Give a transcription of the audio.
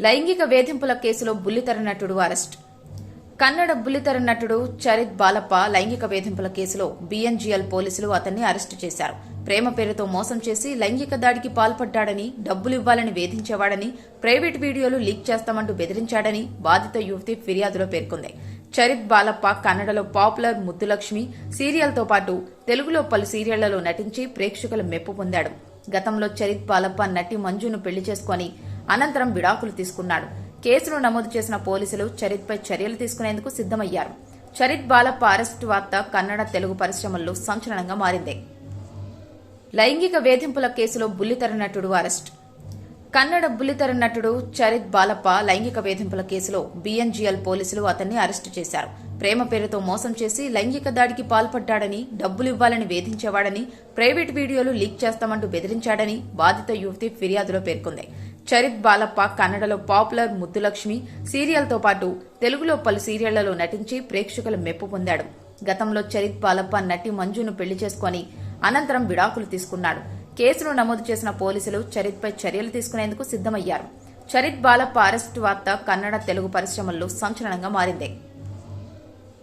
లైంగిక వేధింపుల కేసులో బుల్లితెర నటుడు అరెస్ట్. కన్నడ బుల్లితెర నటుడు చరిత్ బాలప్ప లైంగిక వేధింపుల కేసులో బీఎన్జీఎల్ పోలీసులు అతన్ని అరెస్టు చేశారు. ప్రేమ పేరుతో మోసం చేసి లైంగిక దాడికి పాల్పడ్డాడని, డబ్బులు ఇవ్వాలని వేధించేవాడని, ప్రైవేట్ వీడియోలు లీక్ చేస్తామంటూ బెదిరించాడని బాధిత యువతి ఫిర్యాదులో పేర్కొంది. చరిత్ బాలప్ప కన్నడలో పాపులర్ ముద్దులక్ష్మి సీరియల్తో పాటు తెలుగులో పలు సీరియళ్లలో నటించి ప్రేక్షకుల మెప్పు పొందాడు. గతంలో చరిత్ బాలప్ప నటి మంజును పెళ్లి చేసుకుని అనంతరం విడాకులు తీసుకున్నాడు. కేసును నమోదు చేసిన పోలీసులు చరిత్పై చర్యలు తీసుకునేందుకు సిద్దమయ్యారు. చరిత్ బాలప్ప అరెస్టు వార్త కన్నడ తెలుగు పరిశ్రమల్లో సంచలనంగా మారింది. లైంగిక వేధింపుల కేసులో బుల్లితెర నటుడు అరెస్ట్. కన్నడ బుల్లితెర నటుడు చరిత్ బాలప్ప లైంగిక వేధింపుల కేసులో బీఎన్జీఎల్ పోలీసులు అతన్ని అరెస్టు చేశారు. ప్రేమ పేరుతో మోసం చేసి లైంగిక దాడికి పాల్పడ్డాడని, డబ్బులు ఇవ్వాలని వేధించేవాడని, ప్రైవేట్ వీడియోలు లీక్ చేస్తామంటూ బెదిరించాడని బాధిత యువతి ఫిర్యాదులో పేర్కొంది. చరిత్ బాలప్ప కన్నడలో పాపులర్ ముద్దులక్ష్మి సీరియల్తో పాటు తెలుగులో పలు సీరియళ్లలో నటించి ప్రేక్షకుల మెప్పు పొందాడు. గతంలో చరిత్ బాలప్ప నటి మంజును పెళ్లి చేసుకుని అనంతరం విడాకులు తీసుకున్నాడు. కేసును నమోదు చేసిన పోలీసులు చరిత్పై చర్యలు తీసుకునేందుకు సిద్దమయ్యారు. చరిత్ బాలప్ప అరెస్టు వార్త కన్నడ తెలుగు పరిశ్రమల్లో సంచలనంగా మారింది.